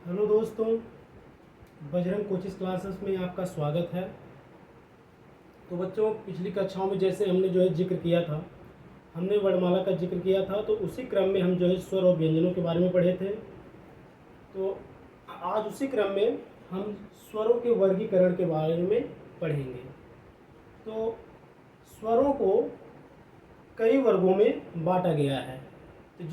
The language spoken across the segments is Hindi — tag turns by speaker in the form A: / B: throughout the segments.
A: हेलो दोस्तों, बजरंग कोचिंग क्लासेस में आपका स्वागत है। तो बच्चों, पिछली कक्षाओं में जैसे हमने जिक्र किया था, हमने वर्णमाला का जिक्र किया था, तो उसी क्रम में हम स्वर और व्यंजनों के बारे में पढ़े थे। तो आज उसी क्रम में हम स्वरों के वर्गीकरण के बारे में पढ़ेंगे। तो स्वरों को कई वर्गों में बांटा गया है। तो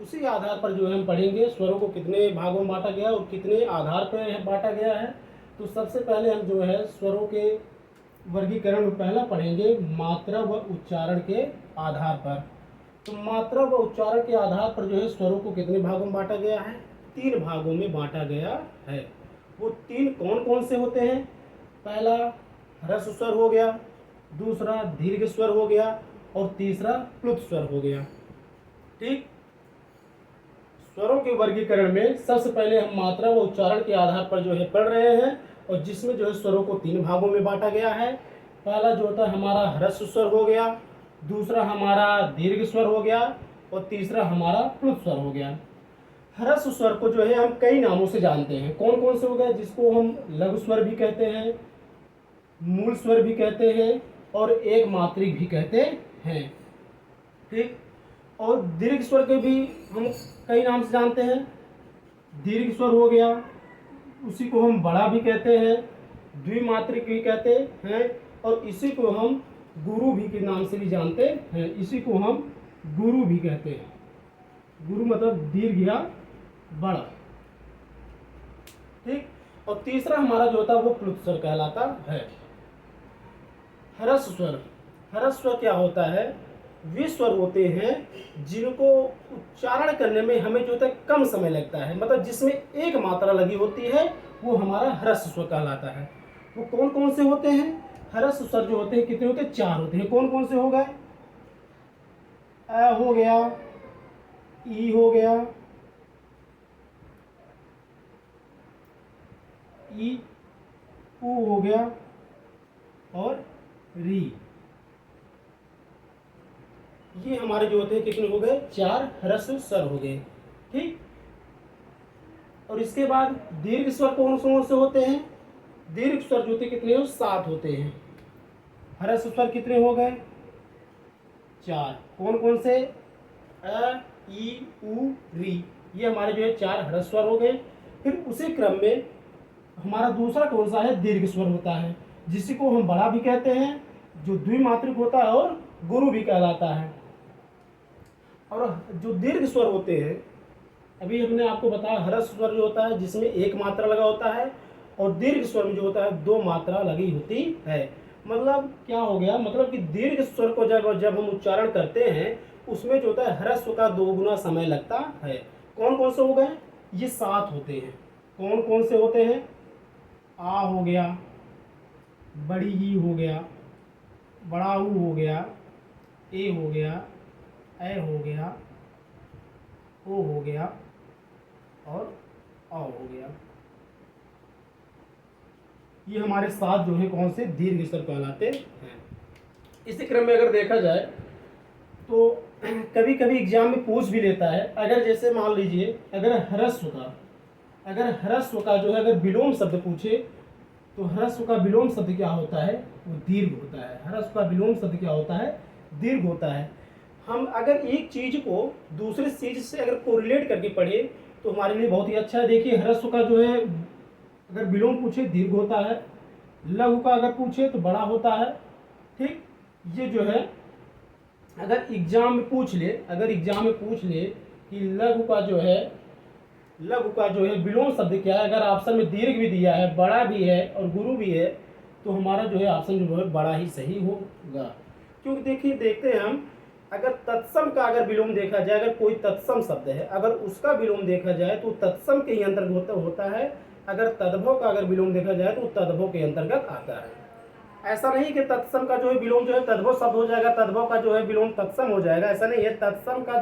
A: उसी आधार पर हम पढ़ेंगे स्वरों को कितने भागों में बांटा गया और कितने आधार पर बांटा गया है। तो सबसे पहले हम स्वरों के वर्गीकरण में पहला पढ़ेंगे मात्रा व उच्चारण के आधार पर। तो मात्रा व उच्चारण के आधार पर स्वरों को कितने भागों में बांटा गया है? 3 भागों में बांटा गया है। वो 3 कौन कौन से होते हैं? पहला ह्रस्व स्वर हो गया, दूसरा दीर्घ स्वर हो गया और तीसरा प्लुत स्वर हो गया। ठीक। स्वरों के वर्गीकरण में सबसे पहले हम मात्रा व उच्चारण के आधार पर पढ़ रहे हैं, और जिसमें स्वरों को 3 भागों में बांटा गया है। पहला होता है हमारा ह्रस्व स्वर हो गया, दूसरा हमारा दीर्घ स्वर हो गया और तीसरा हमारा प्लुत स्वर हो गया। ह्रस्व स्वर को हम कई नामों से जानते हैं। कौन कौन से हो गए? जिसको हम लघु स्वर भी कहते हैं, मूल स्वर भी कहते हैं और एक मात्रिक भी कहते हैं। ठीक। और दीर्घ स्वर के भी हम कई नाम से जानते हैं। दीर्घ स्वर हो गया, उसी को हम बड़ा भी कहते हैं, द्विमात्रिक भी कहते हैं, और इसी को हम गुरु भी के नाम से भी जानते हैं। इसी को हम गुरु भी कहते हैं। गुरु मतलब दीर्घ या बड़ा। ठीक। और तीसरा हमारा होता है वो प्लुत स्वर कहलाता है। ह्रस्व स्वर। ह्रस्व स्वर क्या होता है? वे स्वर होते हैं जिनको उच्चारण करने में हमें कम समय लगता है, मतलब जिसमें एक मात्रा लगी होती है, वो हमारा ह्रस्व स्वर कहलाता है। वो कौन कौन से होते हैं? ह्रस्व स्वर होते हैं, कितने होते हैं? 4 होते हैं। कौन कौन से हो गए? अ हो गया, ई हो गया, ई, उ हो गया और री। ये हमारे होते हैं कितने हो गए? 4 ह्रस्व स्वर हो गए। ठीक। और इसके बाद दीर्घ स्वर कौन कौन से होते हैं? दीर्घ स्वर होते कितने हो? 7 होते हैं। ह्रस्व स्वर कितने हो गए? 4। कौन कौन से? अ, ई, उ, री। ये हमारे 4 ह्रस्व स्वर हो गए। फिर उसी क्रम में हमारा दूसरा कौन सा है? दीर्घ स्वर होता है, जिसी को हम बड़ा भी कहते हैं, जो द्विमात्रिक होता है और गुरु भी कहलाता है। और जो दीर्घ स्वर होते हैं, अभी हमने आपको बताया ह्रस्व स्वर होता है जिसमें एक मात्रा लगा होता है, और दीर्घ स्वर में होता है 2 मात्रा लगी होती है। मतलब क्या हो गया? मतलब कि दीर्घ स्वर को जब हम उच्चारण करते हैं, उसमें होता है ह्रस्व का 2 गुना समय लगता है। कौन कौन से हो गए? ये 7 होते हैं। कौन कौन से होते हैं? आ हो गया, बड़ी ई हो गया, बड़ा ऊ हो गया, ए हो गया, ए हो गया, ओ हो गया और आ हो गया। ये हमारे 7 कौन से? दीर्घ स्वर कहलाते हैं। इसी क्रम में अगर देखा जाए तो कभी कभी एग्जाम में पूछ भी लेता है। अगर जैसे मान लीजिए अगर ह्रस्व का अगर विलोम शब्द पूछे, तो ह्रस्व का विलोम शब्द क्या होता है? वो दीर्घ होता है। ह्रस्व का विलोम शब्द क्या होता है? दीर्घ होता है। हम अगर एक चीज को दूसरे चीज से अगर कोरिलेट करके पढ़े तो हमारे लिए बहुत ही अच्छा है। देखिए, ह्रस्व का अगर विलोम पूछे दीर्घ होता है, लघु का अगर पूछे तो बड़ा होता है। ठीक। ये अगर एग्जाम में पूछ ले कि लघु का विलोम शब्द क्या है, अगर ऑप्शन में दीर्घ भी दिया है, बड़ा भी है और गुरु भी है, तो हमारा ऑप्शन बड़ा ही सही होगा। क्योंकि देखिए, देखते हैं हम, अगर तत्सम का अगर विलोम देखा जाए, अगर कोई तत्सम शब्द है, अगर उसका विलोम देखा जाए तो तत्सम के ही अंतर्गत होता है। अगर तद्भव का अगर विलोम देखा जाए तो तद्भव के अंतर्गत आता है। ऐसा नहीं कि तत्सम का विलोम तद्भव शब्द हो जाएगा, तद्भव का विलोम तत्सम हो जाएगा, ऐसा नहीं है। तत्सम का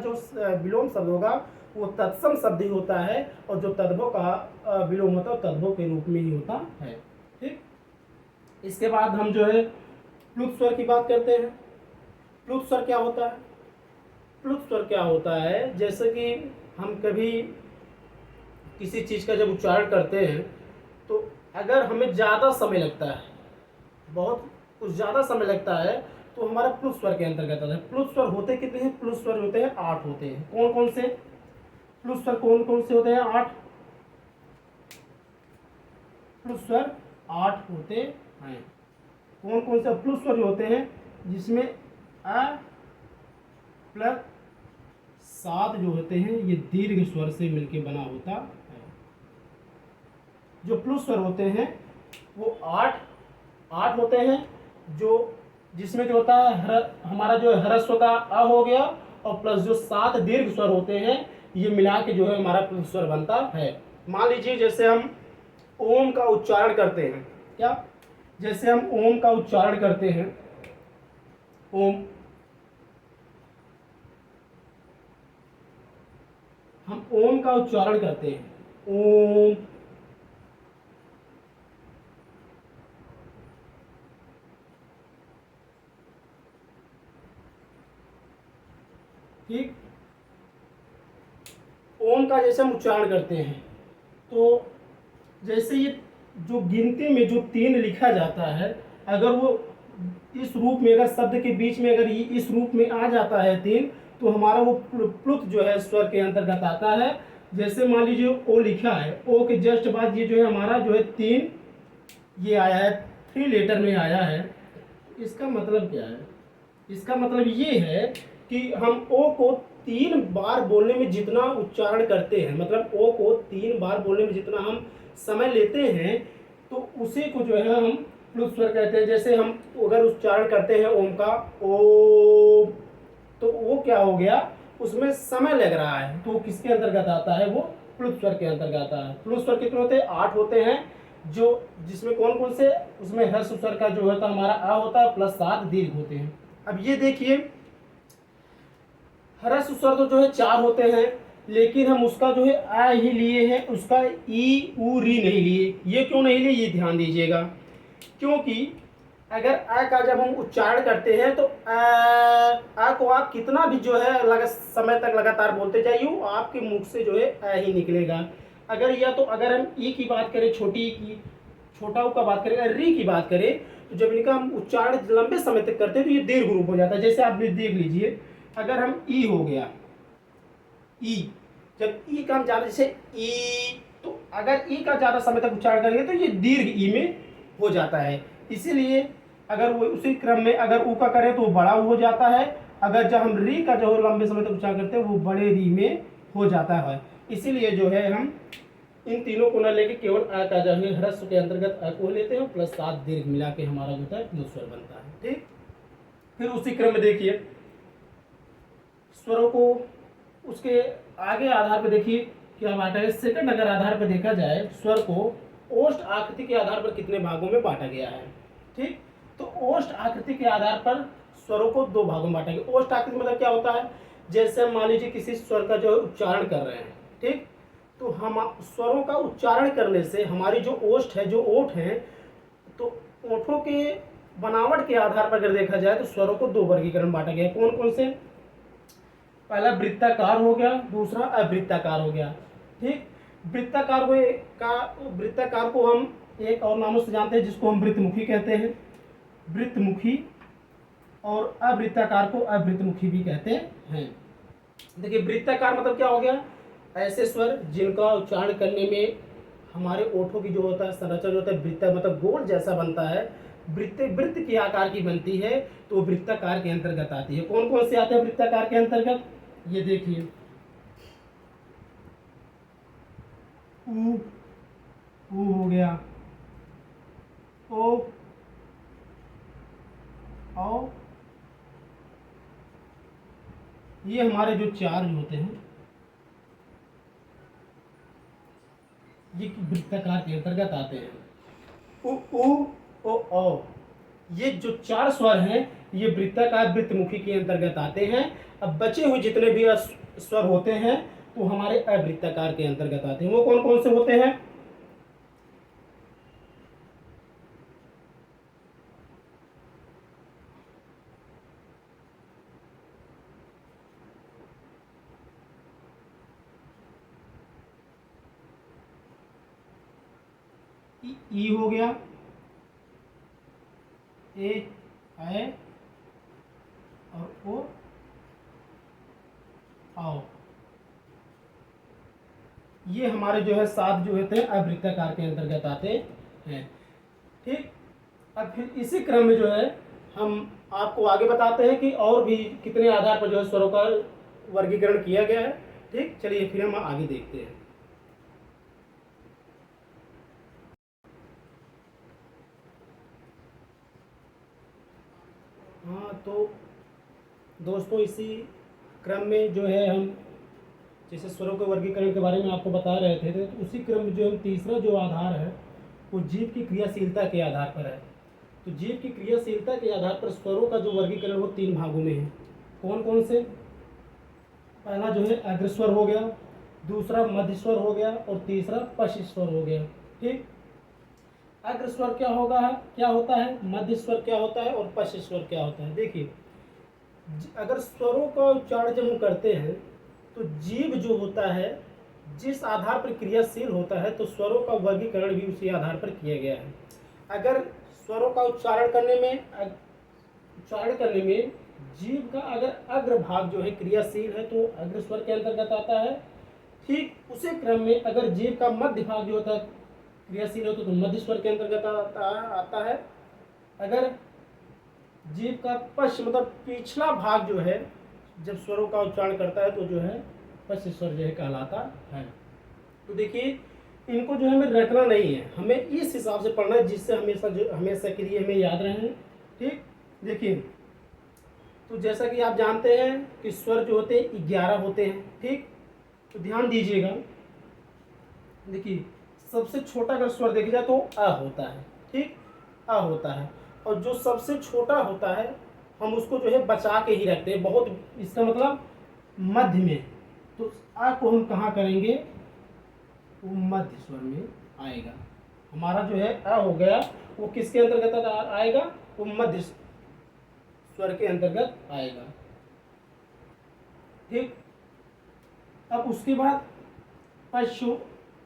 A: विलोम शब्द होगा वो तत्सम शब्द ही होता है, और जो तद्भव का विलोम होता है तद्भव के रूप में ही होता है। ठीक। इसके बाद हम प्लुत स्वर की बात करते हैं। प्लुत स्वर क्या होता है? प्लुत स्वर क्या होता है? जैसे कि हम कभी किसी चीज़ का जब उच्चारण करते हैं तो अगर हमें ज़्यादा समय लगता है, बहुत कुछ ज़्यादा समय लगता है, तो हमारा प्लुत स्वर के अंतर्गत आता है। प्लुत स्वर होते कितने हैं? प्लुत स्वर होते हैं 8 होते हैं। कौन कौन से प्लुत स्वर कौन कौन से होते हैं? 8 प्लुत स्वर 8 होते हैं। कौन कौन से प्लुत स्वर होते हैं? जिसमें अ प्लस 7 जो होते हैं ये दीर्घ स्वर से मिलकर बना होता है। जो प्लुत स्वर होते हैं वो 8 होते हैं, जो जिसमें जो होता है हमारा जो ह्रस्व का अ हो गया, और प्लस जो 7 दीर्घ स्वर होते हैं ये मिला के जो है हमारा प्लुत स्वर बनता है। मान लीजिए जैसे हम ओम का उच्चारण करते हैं, क्या? जैसे हम ओम का उच्चारण करते हैं, ओम, हम ओम का उच्चारण करते हैं, ओम, ठीक। ओम का जैसे हम उच्चारण करते हैं तो जैसे ये जो गिनती में जो 3 लिखा जाता है, अगर वो इस रूप में, अगर शब्द के बीच में अगर ये इस रूप में आ जाता है 3, तो हमारा वो प्लुत जो है स्वर के अंतर्गत आता है। जैसे मान लीजिए ओ लिखा है, ओ के जस्ट बाद ये जो है हमारा जो है 3 ये आया है, 3 लेटर में आया है। इसका मतलब क्या है? इसका मतलब ये है कि हम ओ को 3 बार बोलने में जितना उच्चारण करते हैं, मतलब ओ को 3 बार बोलने में जितना हम समय लेते हैं, तो उसी को जो है हम प्लुत स्वर कहते हैं। जैसे हम अगर उच्चारण करते हैं ओम का, ओ, तो वो क्या हो गया, उसमें समय लग रहा है, तो किसके अंतर्गत आता है? वो प्लुत स्वर के अंतर्गत आता है। प्लुत स्वर कितने होते हैं? 8 होते हैं, जो जिसमें कौन कौन से? उसमें ह्रस्व स्वर का जो होता है हमारा आ होता है, प्लस 7 दीर्घ होते हैं। अब ये देखिए, ह्रस्व स्वर तो जो है 4 होते हैं, लेकिन हम उसका जो है आ ही लिए हैं, उसका ई उ री नहीं लिए। ये क्यों नहीं लिए, ये ध्यान दीजिएगा। क्योंकि अगर आ का जब हम उच्चारण करते हैं तो आ को आप कितना भी जो है समय तक लगातार बोलते जाइए, वो आपके मुख से जो है आ ही निकलेगा। अगर या तो अगर हम ई की बात करें, छोटी ई की, छोटा ऊ का बात करें, री की बात करें, तो जब इनका हम उच्चारण लंबे समय तक करते हैं तो ये दीर्घ रूप हो जाता है। जैसे आप देख लीजिए, अगर हम ई हो गया, ई, जब ई का हम ज्यादा, जैसे ई, तो अगर ई का ज्यादा समय तक उच्चारण करेंगे तो ये दीर्घ ई में हो जाता है। इसीलिए अगर वो उसी क्रम में अगर ऊ का करें तो वो बड़ा ऊ हो जाता है, अगर जब हम री का जो लंबे समय तक उच्चारण करते हैं वो बड़े री में हो जाता है। इसीलिए जो है हम इन तीनों को न लेके केवल आ का जो है ह्रस्व के अंतर्गत आ को लेते हैं, प्लस 7 दीर्घ मिला के हमारा जो है प्लुत स्वर बनता है। ठीक, फिर उसी क्रम में देखिए स्वरों को उसके आगे आधार पर देखिए क्या बांटा है। सेकंड अगर आधार पर देखा जाए, स्वर को ओष्ठ आकृति के आधार पर कितने भागों में बांटा गया है? ठीक, तो ओष्ठ आकृति के आधार पर स्वरों को 2 भागों में बांटा गया। ओष्ठ आकृति मतलब क्या होता है? जैसे हम मान लीजिए किसी स्वर का जो उच्चारण कर रहे हैं, ठीक, तो हम स्वरों का उच्चारण करने से हमारी जो ओष्ठ है, जो ओठ है, तो ओठों के बनावट के आधार पर अगर देखा जाए तो स्वरों को 2 वर्गीकरण बांटा गया। कौन कौन से? पहला वृत्ताकार हो गया, दूसरा अवृत्ताकार हो गया। ठीक, वृत्ताकार वृत्ताकार को हम एक और नामों से जानते हैं, जिसको हम वृत्तमुखी कहते हैं, वृत्तमुखी, और अवृत्ताकार को अवृत्तमुखी भी कहते हैं। देखिए वृत्ताकार मतलब क्या हो गया? ऐसे स्वर जिनका उच्चारण करने में हमारे ओठों की जो होता है संरचना जो होता है वृत्त मतलब गोल जैसा बनता है, वृत्त की आकार की बनती है, तो वृत्ताकार के अंतर्गत आती है। कौन कौन से आते हैं वृत्ताकार के अंतर्गत? ये देखिए, ऊ, ऊ हो गया, ओ, औ, ये हमारे जो 4 जो होते हैं ये वृत्ताकार के अंतर्गत आते हैं। उ, ओ, औ, ये जो 4 स्वर हैं ये वृत्ताकार वृत्तमुखी के अंतर्गत आते हैं। अब बचे हुए जितने भी स्वर होते हैं तो हमारे अवृत्ताकार के अंतर्गत आते हैं। वो कौन कौन से होते हैं? ई हो गया, ए और ओ आओ। ये हमारे जो है 7 जो होते हैं अवृत्ताकार के अंतर्गत आते हैं। ठीक, अब फिर इसी क्रम में जो है हम आपको आगे बताते हैं कि और भी कितने आधार पर जो है स्वरों का वर्गीकरण किया गया है। ठीक, चलिए फिर हम आगे देखते हैं। हाँ, तो दोस्तों इसी क्रम में जो है हम जैसे स्वरों के वर्गीकरण के बारे में आपको बता रहे थे, तो उसी क्रम में जो हम तीसरा जो आधार है वो जीव की क्रियाशीलता के आधार पर है। तो जीव की क्रियाशीलता के आधार पर स्वरों का जो वर्गीकरण वो 3 भागों में है। कौन कौन से? पहला जो है अग्रस्वर हो गया, दूसरा मध्य स्वर हो गया और तीसरा पश्च स्वर हो गया। ठीक, अग्रस्वर क्या होता है, मध्य स्वर क्या होता है और पश्च स्वर क्या होता है। देखिए, अगर स्वरों का उच्चारण जब हम करते हैं तो जीव जो होता है जिस आधार पर क्रियाशील होता है, तो स्वरों का वर्गीकरण भी उसी आधार पर किया गया है। अगर स्वरों का उच्चारण करने में जीव का अगर अग्र भाग जो है क्रियाशील है तो अग्र स्वर के अंतर्गत आता है। ठीक उसी क्रम में अगर जीव का मध्य भाग जो होता है क्रियाशील होता है तो मध्य स्वर के अंतर्गत आता है। अगर जीव का पश्च मतलब पिछला भाग जो है जब स्वरों का उच्चारण करता है तो जो है पश्च स्वर जो है कहलाता है। तो देखिए, इनको जो है हमें रटना नहीं है, हमें इस हिसाब से पढ़ना है जिससे हमेशा के लिए हमें याद रहे। ठीक, देखिए, तो जैसा कि आप जानते हैं कि स्वर जो होते हैं 11 होते हैं। ठीक, तो ध्यान दीजिएगा। देखिए, सबसे छोटा अगर स्वर देखा जाए तो अ होता है। ठीक, अ होता है, और जो सबसे छोटा होता है हम उसको जो है बचा के ही रखते हैं, बहुत, इसका मतलब मध्य में। तो अ को हम कहाँ करेंगे? वो मध्य स्वर में आएगा। हमारा जो है अ हो गया वो किसके अंतर्गत आएगा? वो मध्य स्वर के अंतर्गत आएगा। ठीक, अब उसके बाद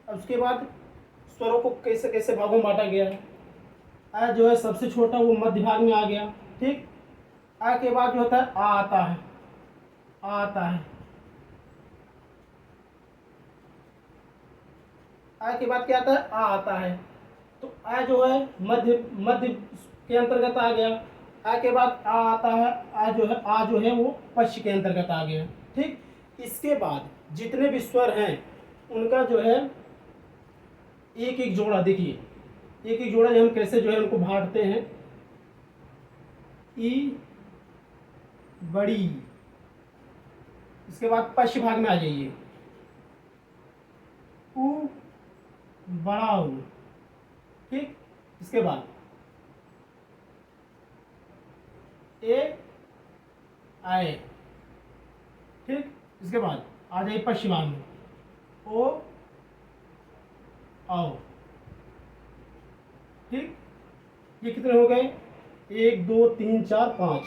A: उसके बाद स्वरों को कैसे कैसे भागों में बांटा गया है। अ जो है सबसे छोटा वो मध्य भाग में आ गया। ठीक, अ के बाद जो होता है आ आता है, आ आता है। अ के बाद क्या आता है? आ आता है। तो अ जो है मध्य मध्य के अंतर्गत आ गया। अ के बाद आ आता है, आ जो है वो पश्च के अंतर्गत आ गया। ठीक, इसके बाद जितने भी स्वर हैं उनका जो है एक एक जोड़ा, देखिए एक एक जोड़ा हम कैसे जो है उनको बांटते हैं। ई बड़ी, इसके बाद पश्च भाग में आ जाइए, उ बड़ा उ। ठीक, इसके बाद ए आए। ठीक, इसके बाद आ जाइए पश्च भाग में, ओ आओ। ठीक, ये कितने हो गए? 1 2 3 4 5,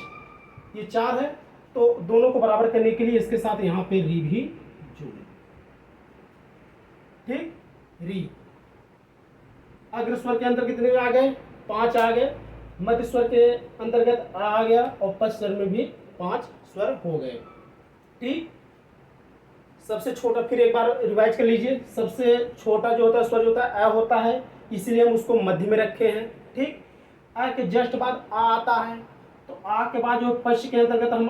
A: ये 4 है। तो दोनों को बराबर करने के लिए इसके साथ यहाँ पे री भी जोड़े। ठीक, री अग्र स्वर के अंदर कितने में आ गए? 5 आ गए। मध्य स्वर के अंतर्गत आ गया और पश्च स्वर में भी 5 स्वर हो गए। ठीक, सबसे छोटा फिर एक बार रिवाइज कर लीजिए। सबसे छोटा जो होता है स्वर जो होता है अ होता है, इसलिए हम उसको मध्य में रखे हैं। ठीक, अ के जस्ट बाद आ आता है, तो आ के बाद जो पश्च के अंतर्गत हम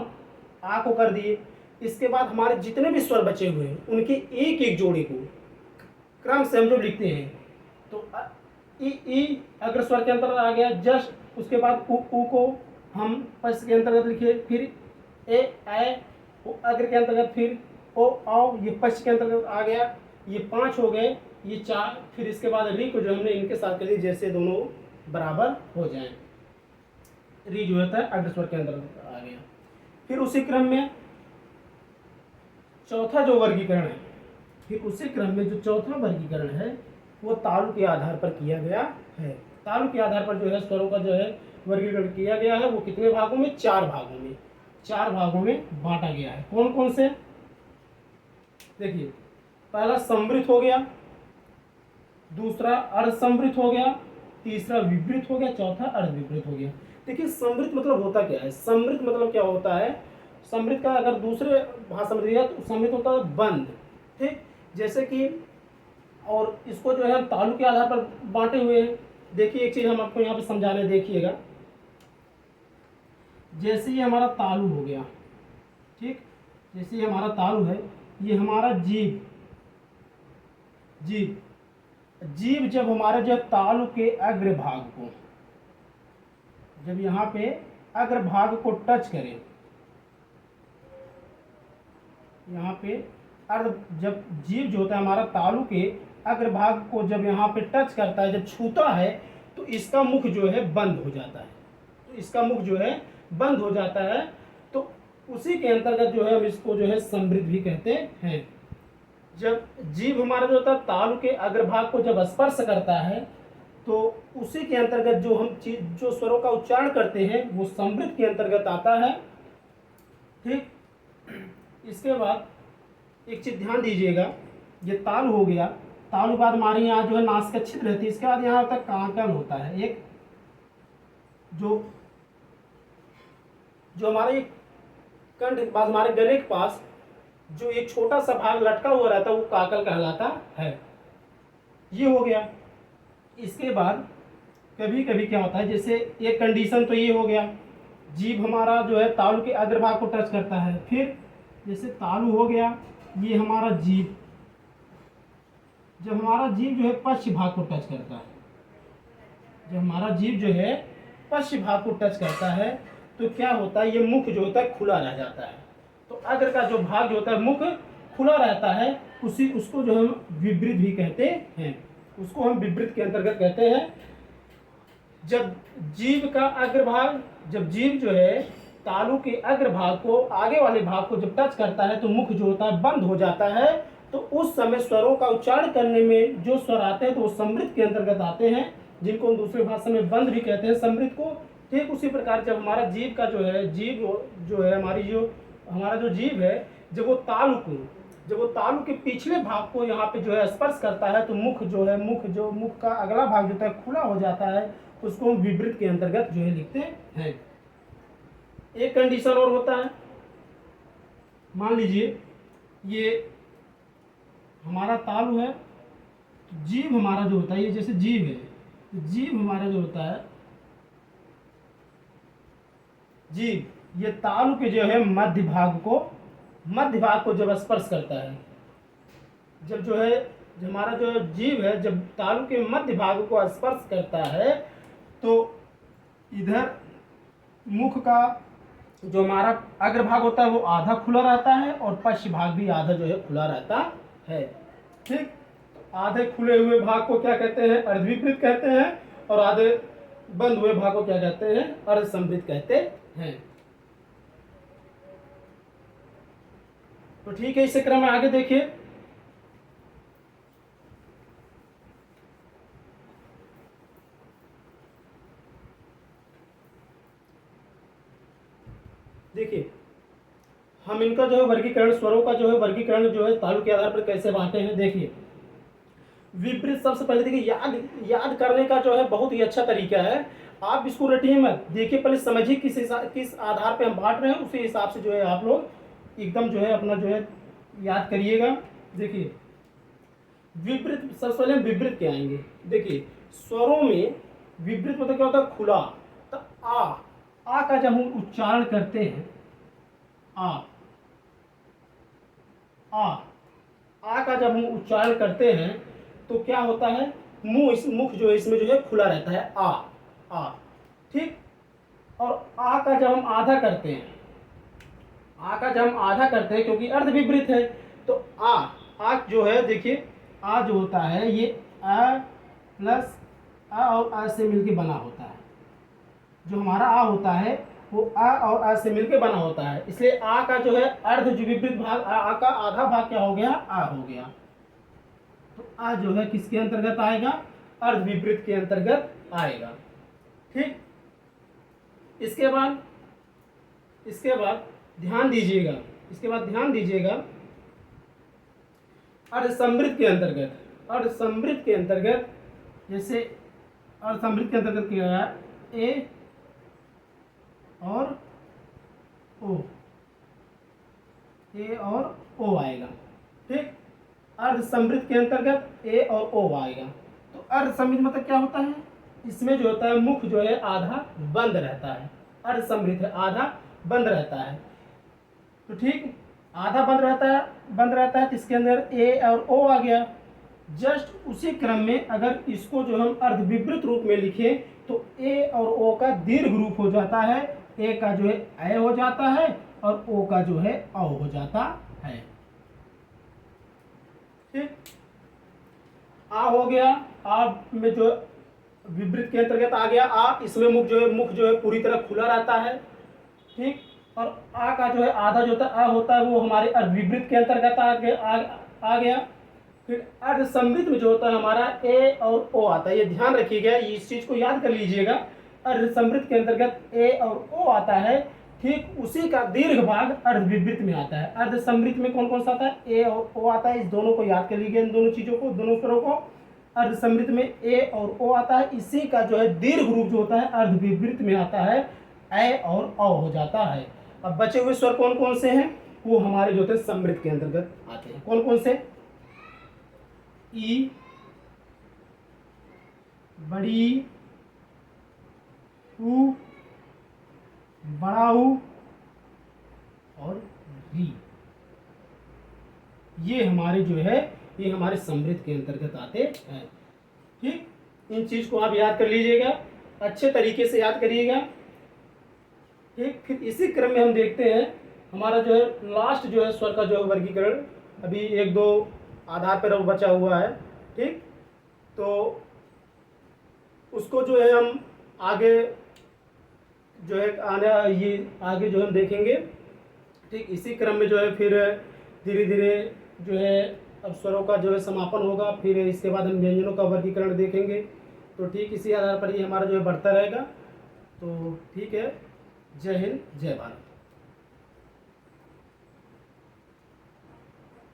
A: आ को कर दिए। इसके बाद हमारे जितने भी स्वर बचे हुए हैं उनके एक एक जोड़े को क्रम से हम जो लिखते हैं, तो ई अग्र स्वर के अंतर्गत आ गया जस्ट, उसके बाद उ को हम पश्च के अंतर्गत लिखे, फिर ए अग्र के अंतर्गत, फिर ओ आओ, ये पश्च के अंतर्गत आ गया। ये 5 हो गए, ये 4, फिर इसके बाद री को जो हमने इनके साथ कर दिया जैसे दोनों बराबर हो जाएं। री जो होता है अग्र स्वर के अंतर्गत आ गया। फिर उसी क्रम में चौथा जो वर्गीकरण है, फिर उसी क्रम में जो चौथा वर्गीकरण है वो तालु के आधार पर किया गया है। तालु के आधार पर जो है स्वरों का जो है वर्गीकरण किया गया है। वो कितने भागों में? 4 भागों में, 4 भागों में बांटा गया है। कौन कौन से? देखिए, पहला समृद्ध हो गया, दूसरा अर्ध समृद्ध हो गया, तीसरा विवृत हो गया, चौथा अर्ध विवृत हो गया। देखिए समृद्ध मतलब होता क्या है, समृद्ध मतलब क्या होता है, समृद्ध का अगर दूसरे भाषा में दिया तो समृद्ध होता है बंद। ठीक, जैसे कि और इसको जो है हम तालु के आधार पर बांटे हुए हैं। देखिए एक चीज़ हम आपको यहाँ पे समझाने, देखिएगा जैसे ये हमारा तालु हो गया, ठीक, जैसे ये हमारा तालु है, ये हमारा जीव, जीव जीव जब हमारे जो तालु के अग्रभाग को, जब यहाँ पे अग्रभाग को टच करें, यहाँ पे अर्ध, जब जीव जो होता है हमारा तालु के अग्रभाग को जब यहाँ पे टच करता है, जब छूता है, तो इसका मुख जो है बंद हो जाता है, तो इसका मुख जो है बंद हो जाता है। तो उसी के अंतर्गत जो है हम इसको जो है समृद्ध भी कहते हैं। जब जीव हमारा जो होता है तालु के अग्रभाग को जब स्पर्श करता है, तो उसी के अंतर्गत जो हम चीज, जो स्वरों का उच्चारण करते हैं, वो समृद्ध के अंतर्गत आता है। ठीक, इसके बाद एक चीज ध्यान दीजिएगा, ये तालु हो गया, तालु बाद हमारे यहाँ जो है नासिका छिद्र रहती है, इसके बाद यहाँ होता है कांकन होता है, एक जो हमारे एक कंठ के पास, हमारे गले के पास जो एक छोटा सा भाग लटका हुआ रहता है, वो काकल कहलाता है। ये हो गया। इसके बाद कभी कभी क्या होता है, जैसे एक कंडीशन तो ये हो गया, जीभ हमारा जो है तालु के अग्रभाग को टच करता है। फिर जैसे तालु हो गया, ये हमारा जीभ, जब हमारा जीभ जो है पश्च भाग को टच करता है, जब हमारा जीभ जो है पश्च भाग को टच करता है, तो क्या होता है, ये मुख जो होता है खुला रह जाता है। तो अग्र का जो भाग जो होता है मुख खुला रहता है, उसको जो हम विवृत भी कहते हैं, उसको हम विवृत के अंतर्गत कहते हैं। जब जीभ का अग्रभाग, जब जीभ जो है तालु के अग्रभाग को, आगे वाले भाग को जब टच करता है, तो मुख जो होता है बंद हो जाता है। तो उस समय स्वरों का उच्चारण करने में जो स्वर आते हैं, तो वो समृद्ध के अंतर्गत आते हैं, जिनको हम दूसरी भाषा में बंद भी कहते हैं समृद्ध को। ठीक उसी प्रकार जब हमारा जीभ का जो है, जीभ जो है हमारी जो हमारा जो जीभ है, जब वो तालु के पिछले भाग को यहाँ पे जो है स्पर्श करता है, तो मुख जो है, मुख का अगला भाग जो है खुला हो जाता है, उसको हम विवृत के अंतर्गत जो है लिखते हैं। एक कंडीशन और होता है, मान लीजिए ये हमारा तालु है, तो जीभ हमारा जो होता है, ये जैसे जीभ है, तो जीभ हमारा जो होता है, जीभ ये तालु के जो है मध्य भाग को जब स्पर्श करता है, जब हमारा जो जीभ है, जब तालु के मध्य भाग को स्पर्श करता है, तो इधर मुख का जो हमारा अग्रभाग होता है वो आधा खुला रहता है, और पश्च भाग भी आधा जो है खुला रहता है। ठीक, आधे खुले हुए भाग को क्या कहते हैं, अर्धविपरीत कहते हैं, और आधे बंद हुए भाग को क्या कहते हैं, अर्ध समृद्ध कहते हैं। तो ठीक है, इसी क्रम में आगे देखिए। देखिए हम इनका जो है वर्गीकरण, स्वरों का जो है वर्गीकरण जो है तालु के आधार पर कैसे बांटे हैं। देखिए विपरीत, सबसे पहले देखिए याद करने का जो है बहुत ही अच्छा तरीका है, आप इसको रटिए मत, देखिए पहले समझिए किस आधार पे हम बांट रहे हैं, उसी हिसाब से जो है आप लोग एकदम जो है अपना जो है याद करिएगा। देखिए विपरीत, सबसे पहले हम विपरीत के आएंगे। देखिए स्वरों में विपरीत मतलब क्या होता है, खुला। तो आ का जब हम उच्चारण करते हैं, आ का जब हम उच्चारण करते हैं, तो क्या होता है, मुख जो है इसमें जो है खुला रहता है, आ। ठीक, और आ का जब हम आधा करते हैं, क्योंकि अर्ध विपरीत है, तो आ जो है, देखिए आ जो होता है ये आ प्लस आ और आ से मिलके बना होता है। जो हमारा आ होता है वो आ और आ से मिलके बना होता है, इसलिए आ का जो है अर्ध जो विपरीत भाग, आ का आधा भाग क्या हो गया, आ हो गया। तो आ जो है किसके अंतर्गत आएगा, अर्ध विपरीत के अंतर्गत आएगा। ठीक, इसके बाद ध्यान दीजिएगा, अर्ध समृद्ध के अंतर्गत, अर्धसमृद्ध के अंतर्गत, जैसे अर्धसमृद्ध के अंतर्गत किया गया ए और ओ, ए और ओ आएगा। ठीक, अर्धसमृद्ध के अंतर्गत ए और ओ आएगा। तो अर्धसमृद्ध मतलब क्या होता है, इसमें जो होता है मुख जो है आधा बंद रहता है। अर्धसमृद्ध आधा बंद रहता है। तो ठीक, आधा बंद रहता है तो इसके अंदर ए और ओ आ गया। जस्ट उसी क्रम में अगर इसको जो हम अर्धविवृत रूप में लिखें तो ए और ओ का दीर्घ रूप हो जाता है। ए का जो है ए हो जाता है और ओ का जो है औ हो जाता है। ठीक, आ हो गया, आ में जो विवृत के अंतर्गत आ गया आ, इसमें मुख जो है पूरी तरह खुला रहता है। ठीक, और आ का जो है आधा जो होता है वो हमारे अर्धविवृत के अंतर्गत आ गया। फिर अर्धसमृद्ध में जो होता है हमारा ए और ओ आता है। ये ध्यान रखिएगा, इस चीज को याद कर लीजिएगा। अर्धसमृद्ध के अंतर्गत ए और ओ आता है। ठीक, उसी का दीर्घ भाग अर्धविवृत में आता है। अर्धसमृद्ध में कौन कौन सा आता है, ए और ओ आता है। इस दोनों को याद कर लीजिए, इन दोनों चीजों को, दोनों स्वरों को। अर्धसमृद्ध में ए और ओ आता है, इसी का जो है दीर्घ रूप जो होता है अर्धविवृत में आता है, ए और औ हो जाता है। अब बचे हुए स्वर कौन कौन से हैं, वो हमारे जो होते हैं समृद्ध के अंतर्गत आते हैं। कौन कौन से, ई, बड़ी, ऊ, बड़ा ऊ और री, ये हमारे जो है ये हमारे समृद्ध के अंतर्गत आते हैं। ठीक, इन चीज को आप याद कर लीजिएगा, अच्छे तरीके से याद करिएगा। ठीक, फिर इसी क्रम में हम देखते हैं हमारा जो है लास्ट जो है स्वर का जो है वर्गीकरण, अभी एक दो आधार पर बचा हुआ है। ठीक, तो उसको जो है हम आगे जो है आगे जो हम देखेंगे। ठीक, इसी क्रम में जो है फिर धीरे धीरे जो है अब स्वरों का जो है समापन होगा। फिर इसके बाद हम व्यंजनों का वर्गीकरण देखेंगे। तो ठीक इसी आधार पर ही हमारा जो है बढ़ता रहेगा। तो ठीक है, जय हिंद, जय भारत।